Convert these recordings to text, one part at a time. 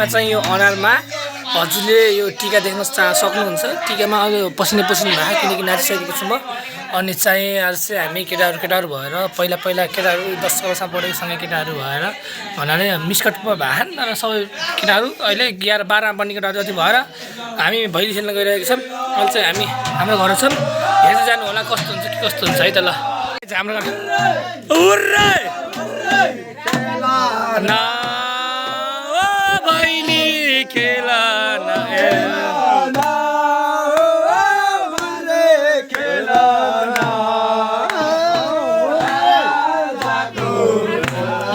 यसमा चाहिँ यो अनुहारमा हजुरले यो टिका देख्न सक्नुहुन्छ। टिकामा अहिले पसिना भएको किनकि नाचिसकेको छु म। अनि चाहिँ आज चाहिँ हामी केटाहरू भएर पहिला केटाहरू 10 वर्षमा पढेको सँगै केटाहरू भएर भन्नाले मिस्कट भान र सबै केटाहरू अहिले 11-12 बन्ने केटाहरू जति भएर हामी भैली खेल्न गइरहेको छौँ। अहिले चाहिँ हामी हाम्रो घर छौँ, हेर्दै जानु होला कस्तो हुन्छ के कस्तो हुन्छ है त। ल हाम्रो भैली खेला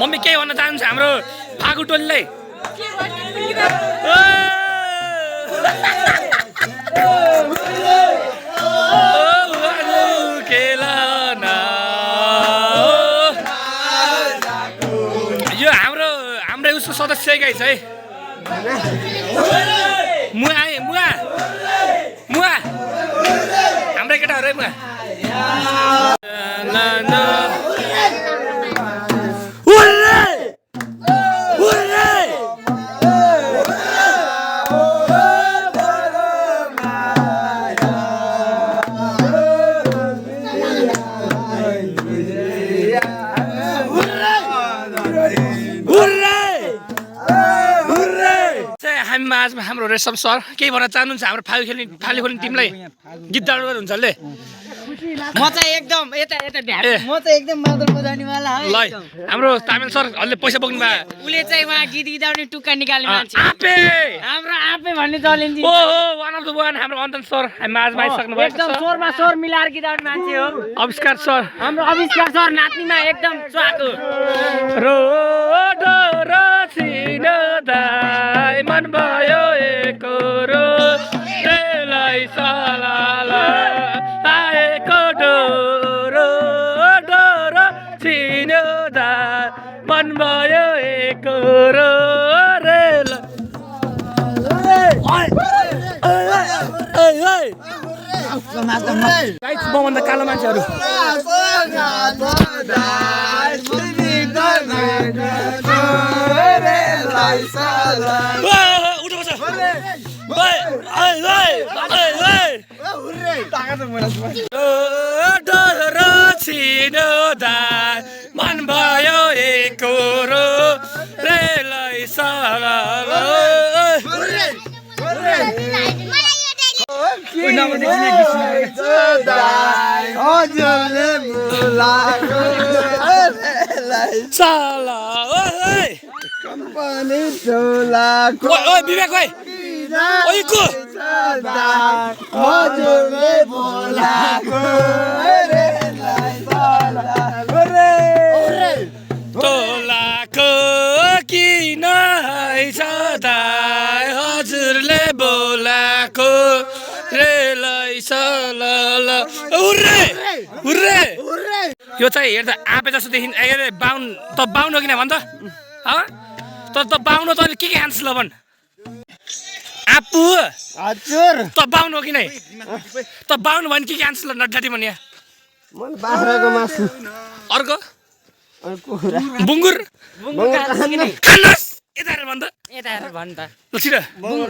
मम्मी के भन्न चाहन्छ हाम्रो फागु टोलीलाई? यो हाम्रो उसको सदस्य गाई छ है। मुवा हाम्रै केटाहरू है मुवा। हामी हाम्रो रेशम सर केही भन्न चाहनुहुन्छ हाम्रो फाली खेल्ने टिमलाई? गीत गाउनु हुन्छ ले। म चाहिँ एकदम मादल बजाउनेवाला है। ल हाम्रो तामिल सर अलि पैसा बोक्नु भयो। उले चाहिँ वहाँ गीत गाउने टुक्का निकाल्ने मान्छे आपे हाम्रो आपे भन्ने चलेन्जी। ओहो वान अफ द वान हाम्रो अन्तन सर हामी माझमा आइसक्नु भएको छ। एकदम स्वरमा स्वर मिलाएर गीत गाउने मान्छे हो आविष्कार सर। हाम्रो आविष्कार सर नाच्नेमा एकदम स्वाको। रो छिनो दाइ मन भयो एको रो तेलाई सलाला आएको डोरो छिनो दाइ मन भयो एको रो रेल। मभन्दा कालो मान्छेहरू छिनो दाइ मन भयो एकोरो रेलै सला कम्पनी चोलाको ओइ विवेक ओइ ओइ को हजुरले बोलाको तोलाको किन सदाय हजुरले बोलाको रेलै सलल उर्रे उर्रे। यो चाहिँ हेर्दा आँपे जस्तो देखिन बाहुन त बाहुन हो किन भन् त त बाहुन त के खान्छ ल भन्? आप्पु हजुर त बाहुन हो कि नै? त बाहुन भने के खान्छ ल नडजाटी भने? बाख्राको मासु। अर्को बुङ्गुर खानुहोस् यता हेरेर भन् त। यता हेरेर भन् त। ल छिटो बुङ्गुर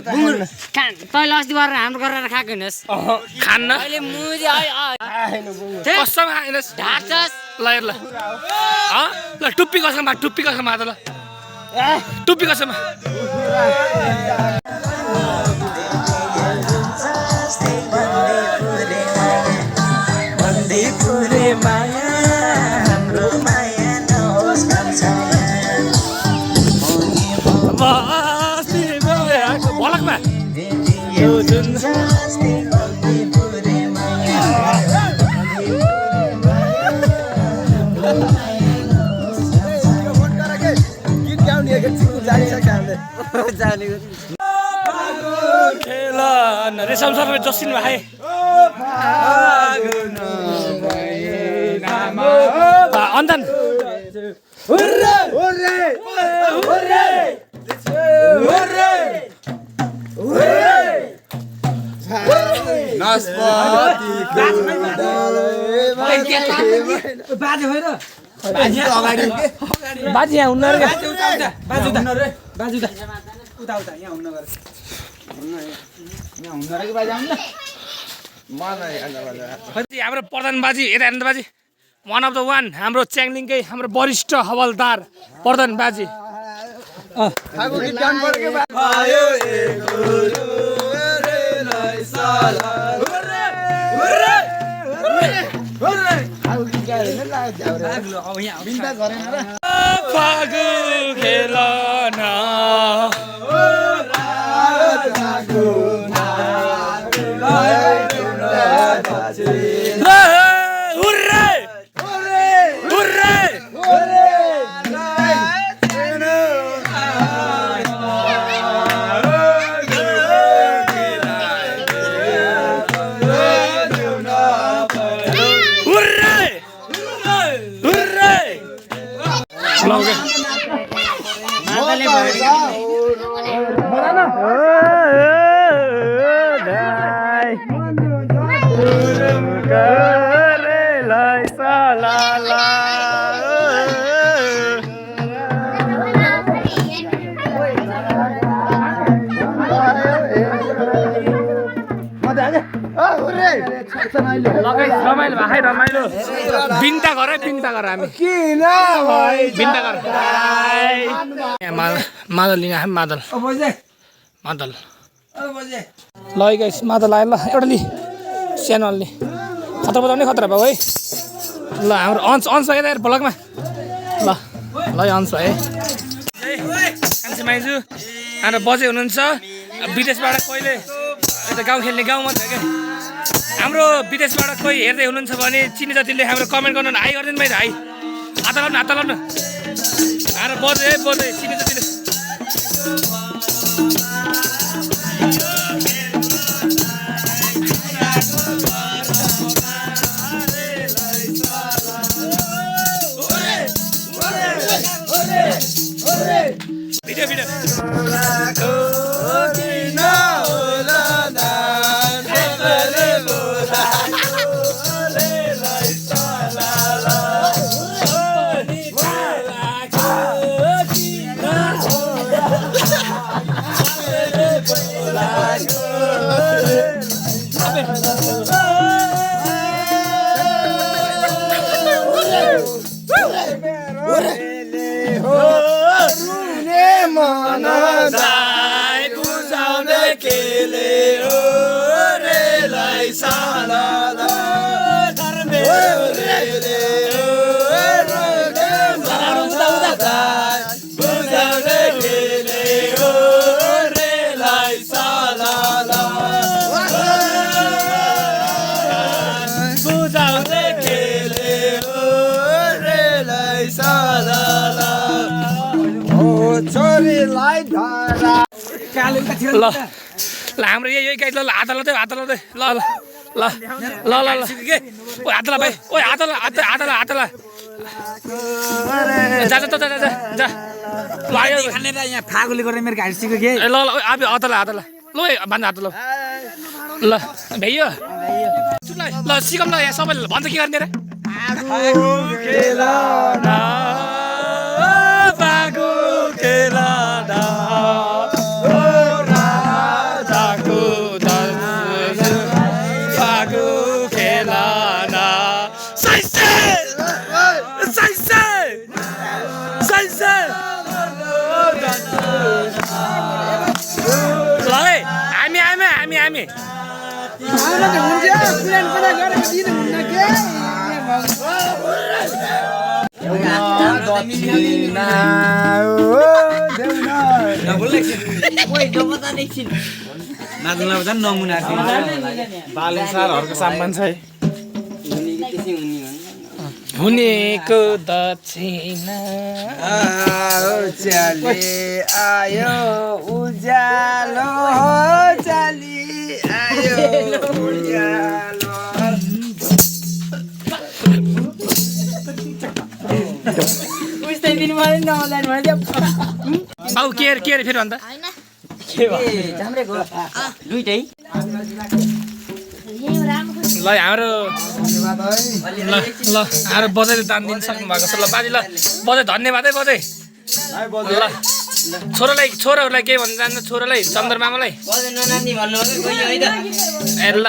खान तैँले अस्ति गरेर हाम्रो गरेर खाएको हुनुहोस्। खान्न अहिले मुजी कसम खाइनुहोस् ढाक्छस् ल हेर ल ल टुप्पी कसम टुप्पी कसम त ल टुप्पी कसम। भलकमा रेशम सर जसिन भाइ अन्तन बाजी यहाँ हुन्न रे बाजु हाम्रो प्रधान बाजी यता हेर्नु बाजी वान अफ द वान हाम्रो च्याङलिङकै हाम्रो वरिष्ठ हवलदार प्रधान बाजी फागु खेलना रमाइलो भाइ रमाइलो बिन्ता गर हामी किन बिन्ता गर मादल लिन आयो मादल मादल ल गाइस मादल आयो ल एउटा लि सानो अलि खतरा बजाउने खतरा भयो है ल हाम्रो अंश भयो त ब्लगमा ल ल अंश है कान्छी माइजू हाम्रो बजे हुनुहुन्छ विदेशबाट कहिले यता गाउँ खेल्ने गाउँमा छ क्या हाम्रो विदेशबाट कोही हेर्दै हुनुहुन्छ भने चिने जतिले हाम्रो कमेन्ट गर्नु हाई गरिदिनु भाइ हाई हात लाउनु हाम्रो बजे चिने जतिले भिडियो ल हाम्रो यही गाई ल हात लाउँदै ल ल ल ल ल ल के ओ हात ला भाइ ओ हात ला जा ल आयो खानेर यहाँ फागुले गरेर मेरो घाँस सिक्यो के ल ल अब हात ला ल भन्छ हात ल भ्याइयो ल सिकम ल यहाँ सबैले भन्छ के गर्ने रे बालेसारहरूको सामान छ है हुनेको दक्षिणा चाली आयो उज्यालो चाली आयो उज्यालो बाउ के अरे फेरि भन्दा ल हाम्रो हाम्रो बजाइले दान दिन सक्नु भएको छ ल बाजे ल बजाइ धन्यवाद है बजाइ ल छोराहरूलाई के भन्न चाहन्छ छोरालाई चन्द्रमामालाई नानी भन्नुभयो गयो है त ए ल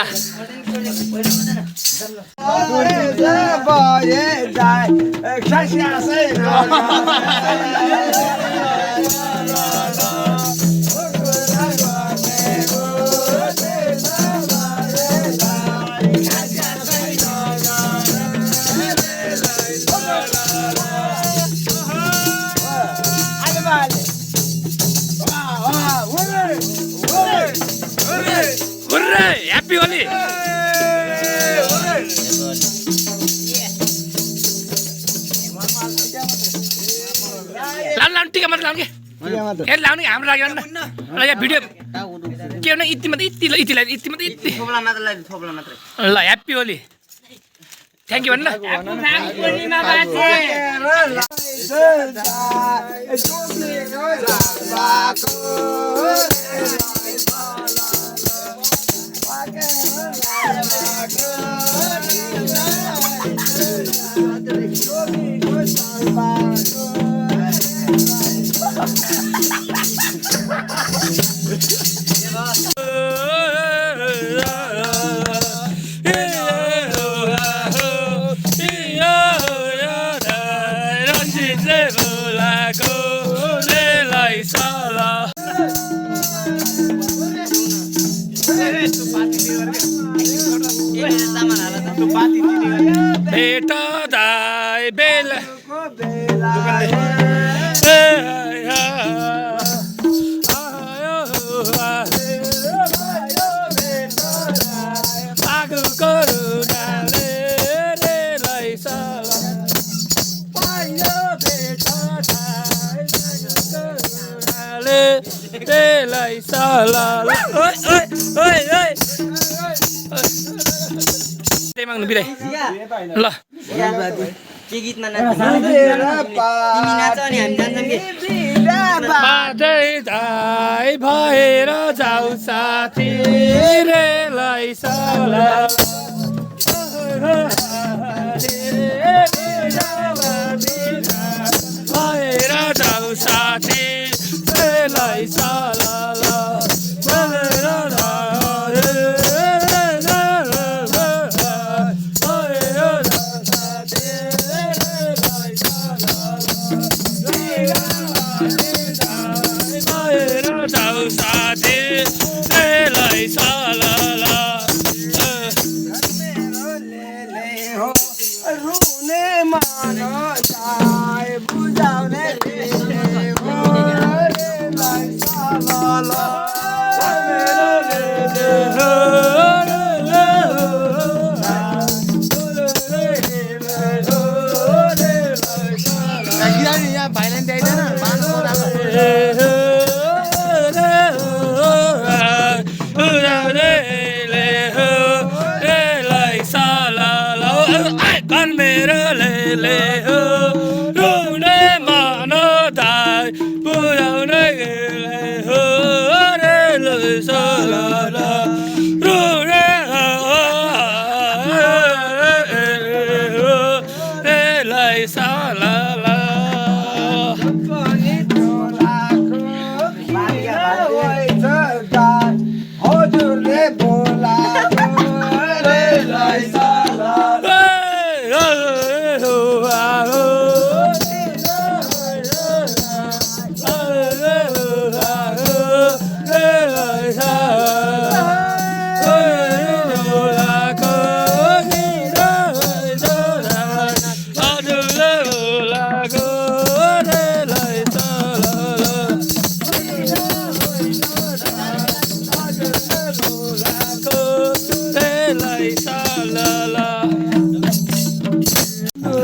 ह्याप्पी होली लानु टिका मात्र लाउनु के लाउने हाम्रो लागि लानु न यहाँ भिडियो के भने यति मात्रै यति ल ह्याप्पी होली थ्याङ्क यू भन्नु बेटा दाई बेला माग्नु बिराई ल के गीतमा नाच्छ तिमी नाच अनि हामी जान्छौँ के बाँझै दाइ भएर जाऊ साथी रेलाई साला भएर जाऊ साथी रेलाई साला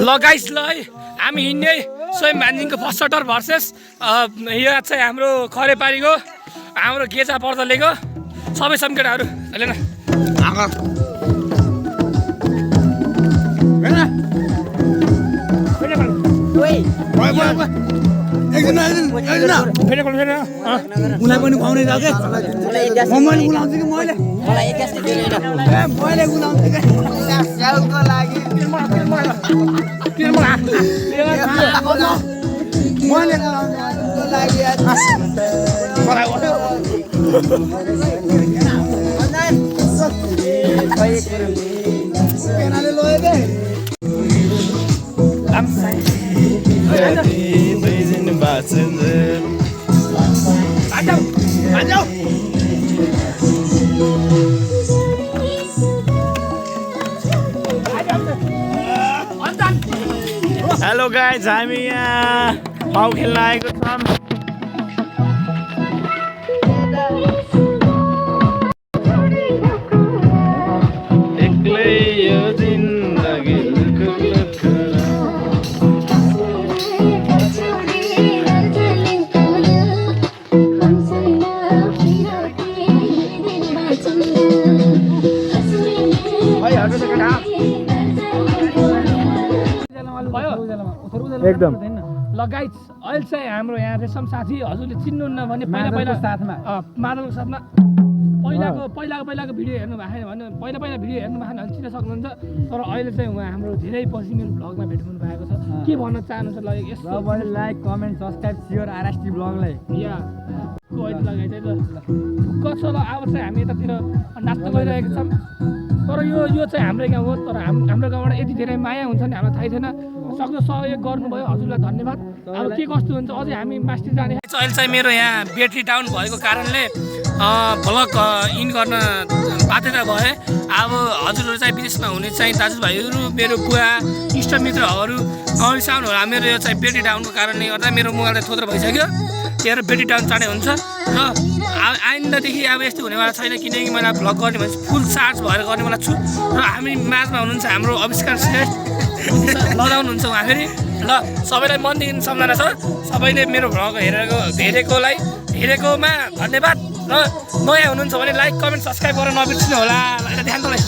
ल गाइस ल है हामी हिँड्ने स्वयं भान्जिङको फर्स्ट सटर भर्सेस यो चाहिँ हाम्रो खरेपारीको हाम्रो गेजा पर्दलेको सबै सङ्केटहरू हेर्नु उनीलाई पनि खुवाउने छ के मैले बोलाउँछु कि मैले बोलाउँछु कि मैले हेलो गाइज, हामी यहाँ माउ खेल्न आएको छौँ। एक्लै यो जिन्दगी एकदम ल गाइज अहिले चाहिँ हाम्रो यहाँ रेशम साथी हजुरले चिन्नुहुन्न भने पहिला साथमा मादलको साथमा पहिलाको भिडियो हेर्नु भएको छैन भने पहिला भिडियो हेर्नु भएको भने चिन्न सक्नुहुन्छ। तर अहिले चाहिँ उहाँ हाम्रो धेरै पछि मेरो भ्लगमा भेट्नु भएको छ। के भन्न चाहनुहुन्छ ल यसो लाइक कमेन्ट सब्सक्राइब सेयर आरएसटी ब्लगलाई या को अहिले लगाइ चाहिँ ल कस्तो ल अब चाहिँ हामी यतातिर नाच्न गइरहेको छौँ। तर यो चाहिँ हाम्रो गाउँ हो। तर हाम्रो गाउँबाट यति धेरै माया हुन्छ नि हामीलाई थाहै थिएन। सक्दो सहयोग गर्नुभयो हजुरलाई धन्यवाद। अब के कस्तो हुन्छ अझै हामी मास्टर जाने। अहिले चाहिँ मेरो यहाँ ब्याट्री डाउन भएको कारणले भ्लग इन गर्न बाध्यता भए। अब हजुरहरू चाहिँ विदेशमा हुने चाहिँ दाजुभाइहरू मेरो बुवा इष्टमित्रहरू रिसाउनुहरू मेरो यो चाहिँ ब्याट्री डाउनको कारणले गर्दा मेरो मोबाइल चाहिँ थोत्रो भइसक्यो। त्यही भएर ब्याट्री डाउन चाँडै हुन्छ र आइन्दादेखि अब यस्तो हुनेवाला छैन। किनकि मैले भ्लग गर्ने भने फुल चार्ज भएर गर्नेवाला छु। र हामी माझमा हुनुहुन्छ हाम्रो आविष्कार श्रेष्ठ लगाउनुहुन्छ उहाँ फेरि। ल सबैलाई मनदेखि सम्झना छ। सबैले मेरो भ्लग हेरेकोमा धन्यवाद। र नयाँ हुनुहुन्छ भने लाइक कमेन्ट सब्सक्राइब गरेर नबिर्सिनु होला। ध्यान तलाई